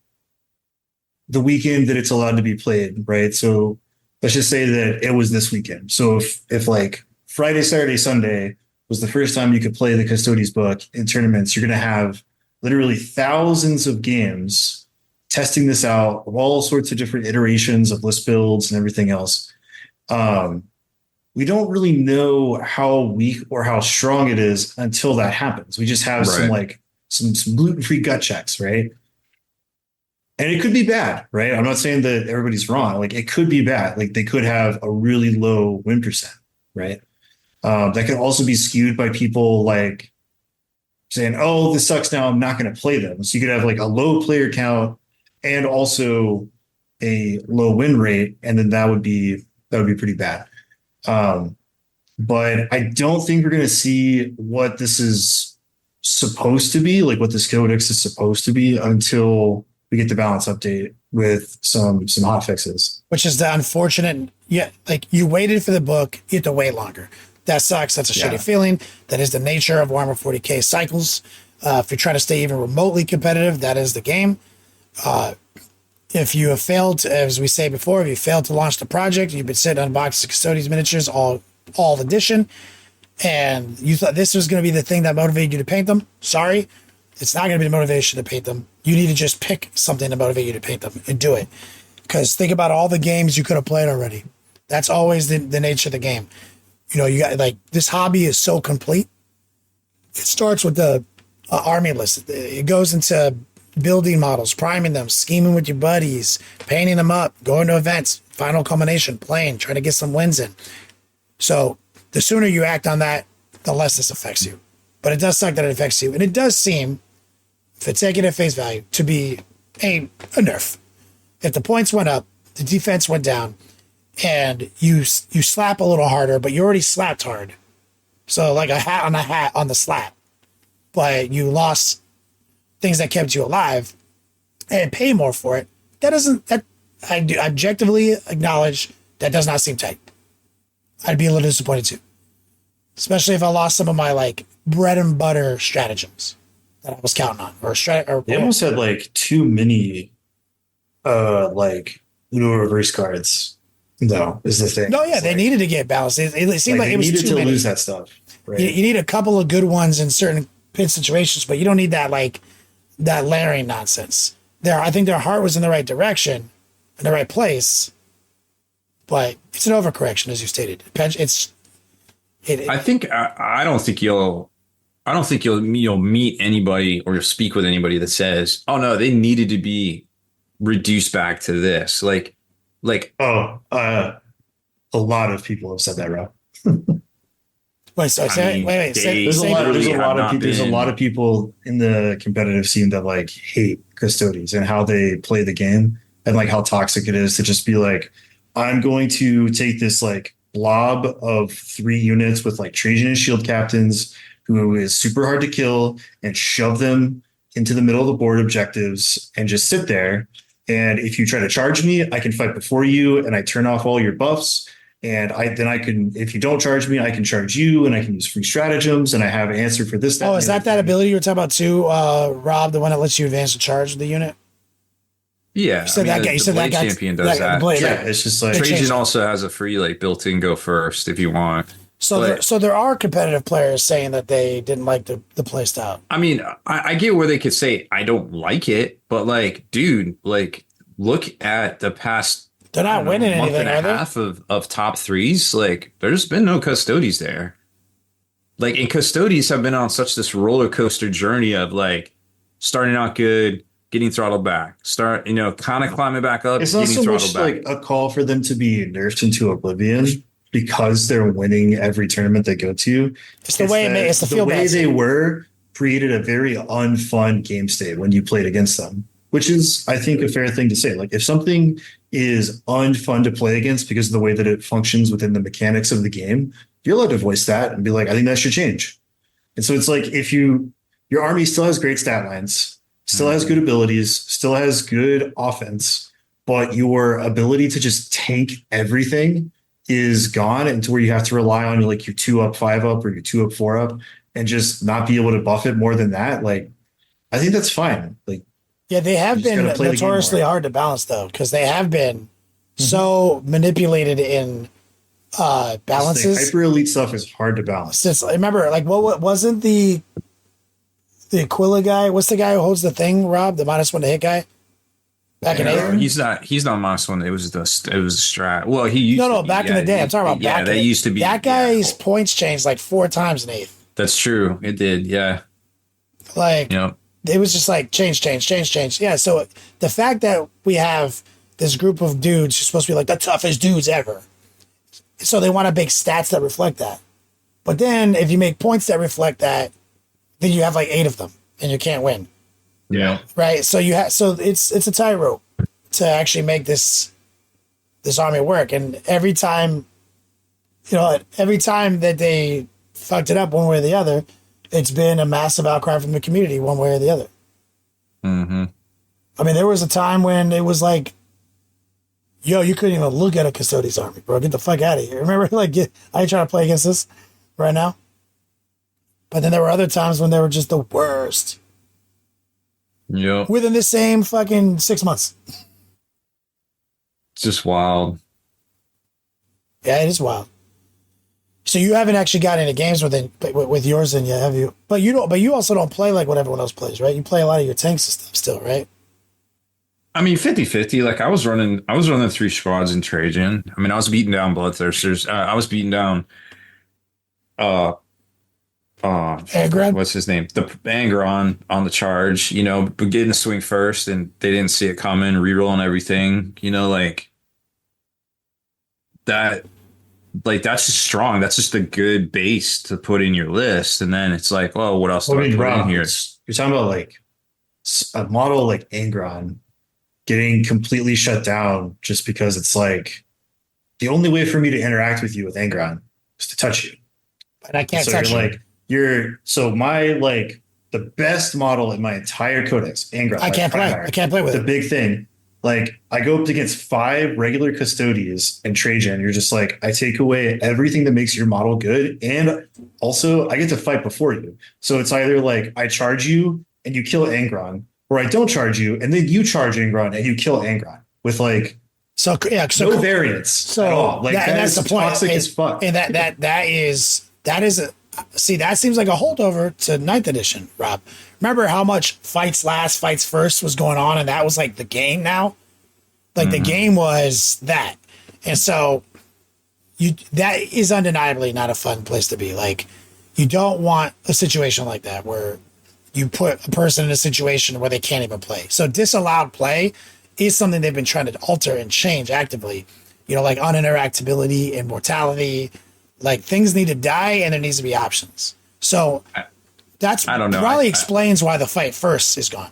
the weekend that it's allowed to be played, right? So let's just say that it was this weekend. So if like Friday, Saturday, Sunday was the first time you could play the Custodes book in tournaments, you're going to have literally thousands of games testing this out of all sorts of different iterations of list builds and everything else. We don't really know how weak or how strong it is until that happens. We just have some gluten-free gut checks, right? And it could be bad, right? I'm not saying that everybody's wrong. Like, it could be bad. Like, they could have a really low win percent, right? That could also be skewed by people like saying, oh, this sucks now, I'm not going to play them. So you could have like a low player count and also a low win rate, and then that would be pretty bad. But I don't think we're going to see what this is supposed to be, like what this codex is supposed to be, until we get the balance update with some hot fixes. Which is the unfortunate. Yeah, like, you waited for the book, you have to wait longer. That sucks. That's a shitty feeling. That is the nature of Warhammer 40k cycles. If you're trying to stay even remotely competitive, that is the game. If you have failed, as we say before, if you failed to launch the project, you've been sitting on boxes of Custodes miniatures, all edition, and you thought this was going to be the thing that motivated you to paint them, sorry, it's not going to be the motivation to paint them. You need to just pick something to motivate you to paint them and do it. Because think about all the games you could have played already. That's always the nature of the game. You got, like, this hobby is so complete. It starts with the army list. It goes into building models, priming them, scheming with your buddies, painting them up, going to events, final culmination, playing, trying to get some wins in. So the sooner you act on that, the less this affects you. But it does suck that it affects you. And it does seem, if it's taken at face value, to be a nerf. If the points went up, the defense went down, and you slap a little harder, but you already slapped hard. So like a hat on the slap. But you lost things that kept you alive and pay more for it. I do objectively acknowledge that does not seem tight. I'd be a little disappointed too. Especially if I lost some of my like bread and butter stratagems that I was counting on. They almost had like too many like Uno reverse cards. No, is the thing. No, yeah, they needed to get balanced. It seemed like it was too many. Lose that stuff. Right? You need a couple of good ones in certain pin situations, but you don't need that layering nonsense. I think their heart was in the right direction, in the right place, but it's an overcorrection, as you stated. I don't think you'll meet anybody or you'll speak with anybody that says, "Oh no, they needed to be reduced back to this." A lot of people have said that, Rob. There's a lot of people in the competitive scene that like hate Custodes and how they play the game and like how toxic it is to just be like, I'm going to take this like blob of 3 units with like Trajan and Shield captains who is super hard to kill and shove them into the middle of the board objectives and just sit there. And if you try to charge me, I can fight before you and I turn off all your buffs. And if you don't charge me, I can charge you and I can use free stratagems and I have an answer for this. Is that ability you were talking about too, Rob, the one that lets you advance and charge the unit? Yeah. You said that guy champion does that. It's just like Trajan also has a free like built-in go first if you want. So there are competitive players saying that they didn't like the play style. I mean, I get where they could say I don't like it, but like, dude, like look at the past, They're not winning month anything, and are a they? half of top threes, like there's been no Custodes there. Like, and Custodes have been on such this roller coaster journey of like starting out good, getting throttled back, kind of climbing back up, It's not getting so throttled much back. like a call for them to be nerfed into oblivion because they're winning every tournament they go to. It's the way it's the feel way bad. they were created a very unfun game state when you played against them, which is, I think, a fair thing to say. Like if something is unfun to play against because of the way that it functions within the mechanics of the game, you're allowed to voice that and be like, I think that should change. And so it's like if your army still has great stat lines, still has good abilities, still has good offense, but your ability to just tank everything is gone into where you have to rely on your 2-up, 5-up, or your 2-up, 4-up, and just not be able to buff it more than that. Like, I think that's fine. Like, yeah, they have been notoriously hard to balance though, because they have been so manipulated in balances. Hyper elite stuff is hard to balance. Since remember, like, what wasn't the Aquila guy? What's the guy who holds the thing? Rob, the -1 to hit guy. Back in He's not -1. It was the strat. Well, he used no, back in the day. I'm talking about back. Yeah, that used to be. That guy's points changed like 4 times in 8th. That's true. It did. Yeah. Like, it was just like change. Yeah. So the fact that we have this group of dudes who's supposed to be like the toughest dudes ever, so they want to make stats that reflect that. But then if you make points that reflect that, then you have like 8 of them and you can't win. Yeah. Right. So it's a tightrope to actually make this army work. And every time that they fucked it up one way or the other, it's been a massive outcry from the community one way or the other. Mm-hmm. I mean, there was a time when it was like, yo, you couldn't even look at a Custodes army, bro. Get the fuck out of here. Remember, I ain't trying to play against this right now. But then there were other times when they were just the worst. Yeah. Within the same fucking 6 months. It's just wild. Yeah, it is wild. So you haven't actually got into games with yours in yet, have you? But you don't. But you also don't play like what everyone else plays, right? You play a lot of your tanks and stuff still, right? I mean, 50-50. Like I was running 3 squads in Trajan. I mean, I was beating down Bloodthirsters. I was beating down Angron? What's his name? The Angron on the charge, but getting the swing first and they didn't see it coming, rerolling everything, like that. Like that's just strong. That's just a good base to put in your list. And then it's like, well, what else do I put in here? You're talking about like a model like Angron getting completely shut down just because it's like the only way for me to interact with you with Angron is to touch you. But I can't touch you. The best model in my entire codex, Angron. I can't play with it. The big thing. Like I go up against 5 regular Custodes and Trajan. You're just like, I take away everything that makes your model good. And also I get to fight before you. So it's either like I charge you and you kill Angron, or I don't charge you and then you charge Angron and you kill Angron with like no variance at all. Like that's the point. Toxic as fuck. And that seems like a holdover to 9th edition, Rob. Remember how much fights last, fights first was going on, and that was like the game now? Like the game was that. And so that is undeniably not a fun place to be. Like you don't want a situation like that where you put a person in a situation where they can't even play. So disallowed play is something they've been trying to alter and change actively. Like uninteractability and mortality. Like things need to die and there needs to be options. So that's I don't know. Probably explains why the fight first is gone.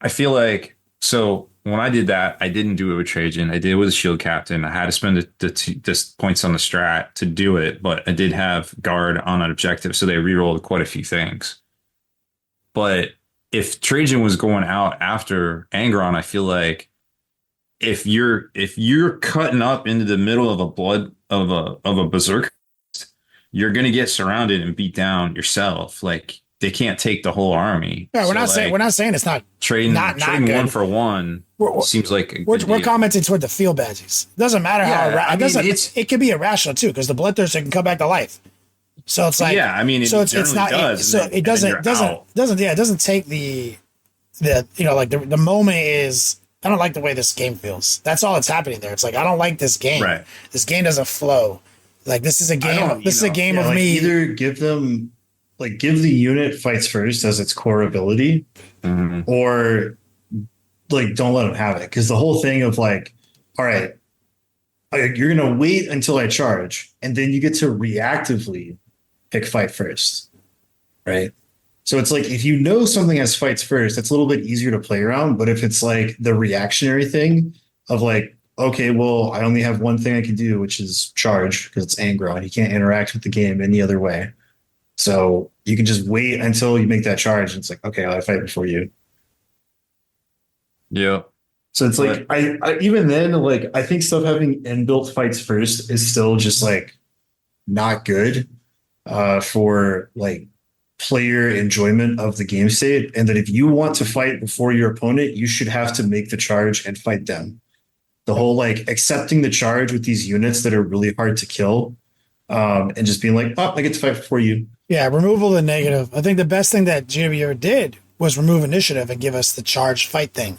I feel like so when I did that, I didn't do it with Trajan. I did it with a shield captain. I had to spend the points on the strat to do it, but I did have guard on an objective, so they rerolled quite a few things. But if Trajan was going out after Angron, I feel like if you're cutting up into the middle of a berserker, you're going to get surrounded and beat down yourself. Like they can't take the whole army. Yeah, we're not saying it's not trading not good. 1 for 1 seems like we're commenting toward the field badges. It doesn't matter it can be irrational too because the Bloodthirster can come back to life. So it's like it doesn't take the moment is I don't like the way this game feels. That's all that's happening there. It's like, I don't like this game. Right. This game doesn't flow. Like, this is a game. This is a game of like me. Either give them, like, give the unit fights first as its core ability, or like don't let them have it. Because the whole thing of like, all right, you're gonna wait until I charge, and then you get to reactively pick fight first, right? So it's like if you know something has fights first, it's a little bit easier to play around. But if it's like the reactionary thing of like, okay, well, I only have one thing I can do, which is charge because it's aggro and you can't interact with the game any other way. So you can just wait until you make that charge. And it's like, okay, I'll fight before you. Yeah. So it's like, I even then, like, I think stuff having inbuilt fights first is still just like not good for like player enjoyment of the game state. And that if you want to fight before your opponent, you should have to make the charge and fight them. The whole like accepting the charge with these units that are really hard to kill, and just being like, oh, I get to fight before you. Yeah, removal of the negative. I think the best thing that GW ever did was remove initiative and give us the charge fight thing.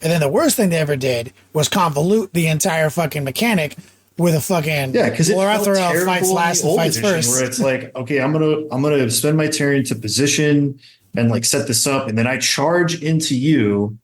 And then the worst thing they ever did was convolute the entire fucking mechanic with a fucking because Lorethorel fights last and fights first. Where it's like, okay, I'm gonna spend my turn to position and like set this up, and then I charge into you.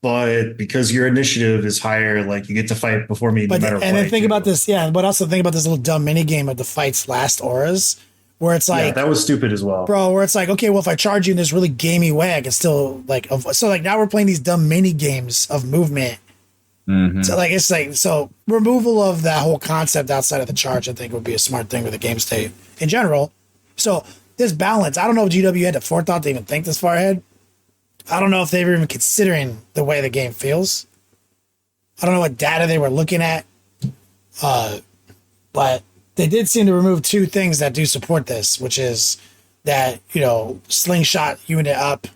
But because your initiative is higher, like you get to fight before me, no matter what. And then think about this, but also think about this little dumb mini game of the fights last auras, where it's like, that was stupid as well, bro. Where it's like, okay, well, if I charge you in this really gamey way, I can still like. So like now we're playing these dumb mini games of movement. So like it's like so removal of that whole concept outside of the charge, I think would be a smart thing with the game state in general. So this balance, I don't know if GW had the forethought to even think this far ahead. I don't know if they were even considering the way the game feels. I don't know what data they were looking at. But they did seem to remove two things that do support this, which is that, slingshot unit up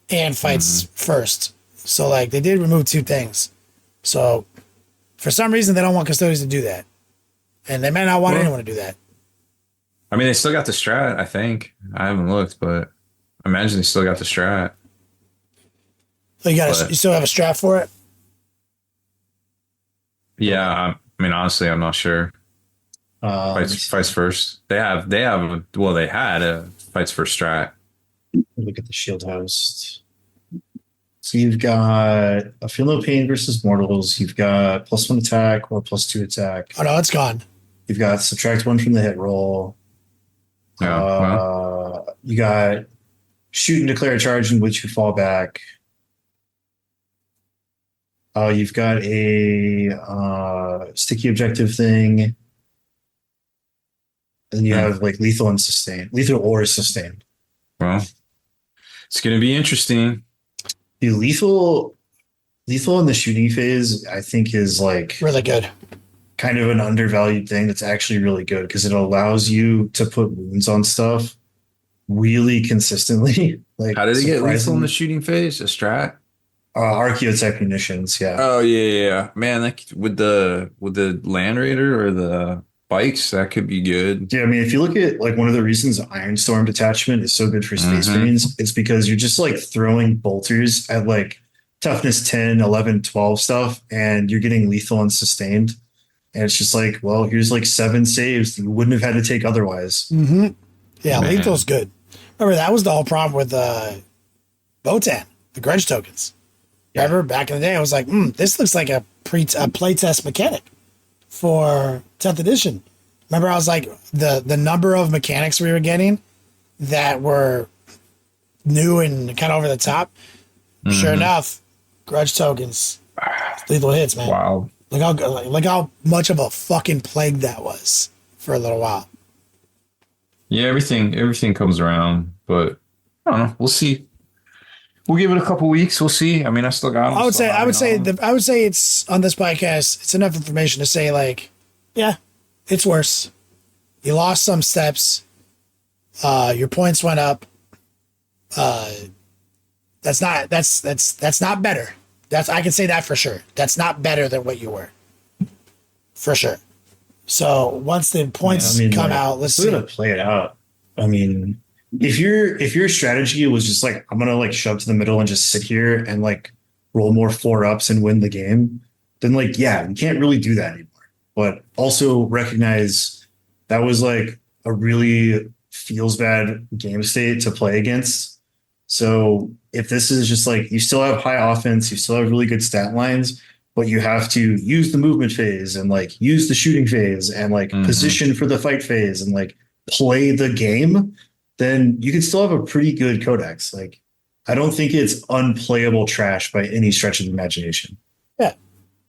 and fights first. So, like, they did remove two things. So, for some reason, they don't want Custodes to do that. And they may not want anyone to do that. I mean, they still got the strat, I think. I haven't looked, but I imagine they still got the strat. So you still have a strat for it? Yeah, I mean, honestly, I'm not sure. Fights first. They had a fights first strat. Look at the shield host. So you've got a feel no pain versus mortals. You've got +1 attack or +2 attack. Oh no, it's gone. You've got subtract 1 from the hit roll. You got shoot and declare a charge in which you fall back. You've got a sticky objective thing. And you have like lethal or sustained. Well, it's going to be interesting. The lethal in the shooting phase, I think, is like really good. Kind of an undervalued thing that's actually really good because it allows you to put wounds on stuff really consistently. Like, how did it get lethal in the shooting phase? A strat? Archaeotech munitions, yeah. Oh yeah. Man, like with the Land Raider or the bikes, that could be good. Yeah, I mean, if you look at like one of the reasons Ironstorm detachment is so good for Space Marines, it's because you're just like throwing bolters at like toughness 10, 11, 12 stuff, and you're getting lethal and sustained. And it's just like, well, here's like 7 saves that you wouldn't have had to take otherwise. Yeah, man. Lethal's good. Remember, that was the whole problem with Botan, the grudge tokens. Remember, back in the day, I was like, this looks like a playtest mechanic for 10th edition. Remember, I was like, the number of mechanics we were getting that were new and kind of over the top. Sure enough, grudge tokens, lethal hits, man. Wow. Look how much of a fucking plague that was for a little while. Yeah, everything comes around, but I don't know. We'll see. We'll give it a couple weeks. We'll see. I mean, I still got them. I would say it's on this podcast. It's enough information to say like, yeah, it's worse. You lost some steps. Your points went up. That's not better. I can say that for sure. That's not better than what you were. For sure. So once the points come out, let's see. We're gonna play it out. I mean, if your strategy was just like, I'm gonna like shove to the middle and just sit here and like roll more 4-ups and win the game, then like, yeah, you can't really do that anymore. But also recognize that was like a really feels bad game state to play against. So if this is just like, you still have high offense, you still have really good stat lines, but you have to use the movement phase and like use the shooting phase and like position for the fight phase and like play the game, then you can still have a pretty good codex. Like, I don't think it's unplayable trash by any stretch of the imagination. Yeah,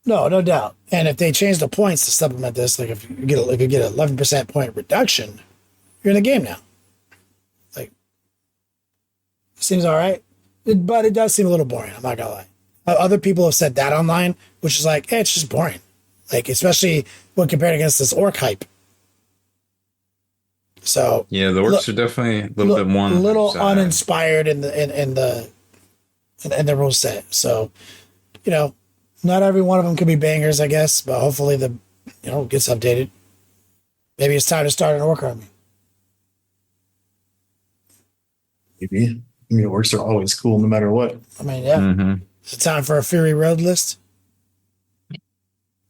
no doubt. And if they change the points to supplement this, like if you get 11% point reduction, you're in the game now. Like, seems all right, but it does seem a little boring. I'm not gonna lie. Other people have said that online, which is like, hey, it's just boring. Like, especially when compared against this orc hype. So yeah, the orcs are definitely a little bit more uninspired in the rule set. So, you know, not every one of them could be bangers, I guess, but hopefully gets updated. Maybe it's time to start an orc army. Maybe. I mean, orcs are always cool no matter what. I mean, yeah. It's time for a Fury Road list.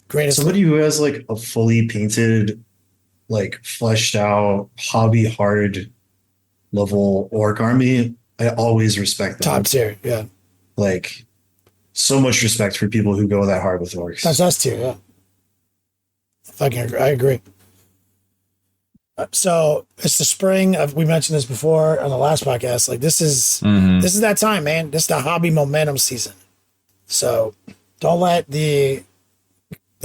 Greatest. Somebody who has like a fully painted, like fleshed out, hobby hard level orc army, I always respect them. Top tier, yeah. Like, so much respect for people who go that hard with orcs. That's us tier, yeah. I agree. So it's the spring of, we mentioned this before on the last podcast. Like, this is that time, man. This is the hobby momentum season. So don't let the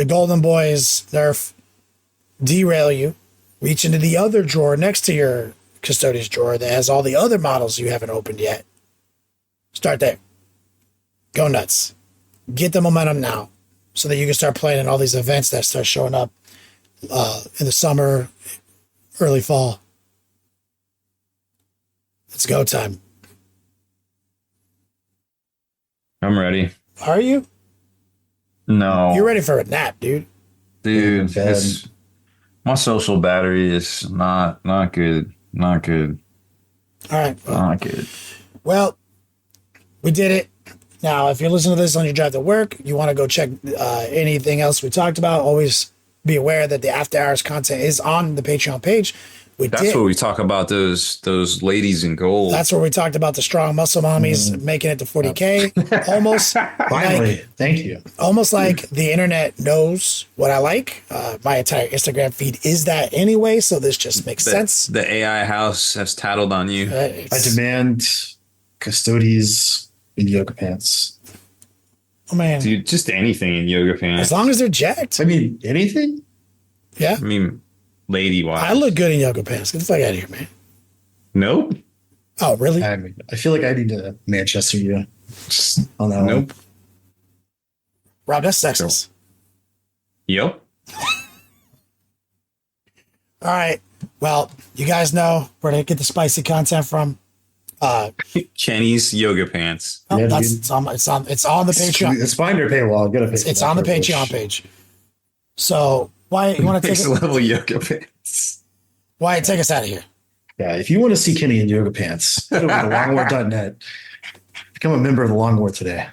Golden Boys nerf derail you. Reach into the other drawer next to your Custodes drawer that has all the other models you haven't opened yet. Start there. Go nuts. Get the momentum now so that you can start playing in all these events that start showing up in the summer, early fall. It's go time. I'm ready. Are you? No. You're ready for a nap, dude. Dude, my social battery is not good. Not good. All right. Well, not good. Well, we did it. Now, if you're listening to this on your drive to work, you want to go check anything else we talked about, always be aware that the after hours content is on the Patreon page. That's where we talk about those ladies in gold. That's where we talked about the strong muscle mommies making it to 40K. Almost. Finally. Thank you. Almost like the internet knows what I like. My entire Instagram feed is that anyway, so this just makes sense. The AI house has tattled on you. I demand Custodes in yoga pants. Oh, man. Dude, just anything in yoga pants. As long as they're jacked. I mean, anything? Yeah. I mean, lady-wise. I look good in yoga pants. Get the fuck out of here, man. Nope. Oh, really? I mean, I feel like I need to Manchester you on that Nope. one. Rob, that's sexist. Yep. All right. Well, you guys know where to get the spicy content from. Kenny's yoga pants. Oh, Yeah, it's on the Patreon. It's fine to paywall. Get a pay. It's on the Patreon page. So, Wyatt, you want to take Next level yoga pants. Wyatt, take us out of here. Yeah, if you want to see Kenny in yoga pants, go to longwar.net. Become a member of the Longwar today.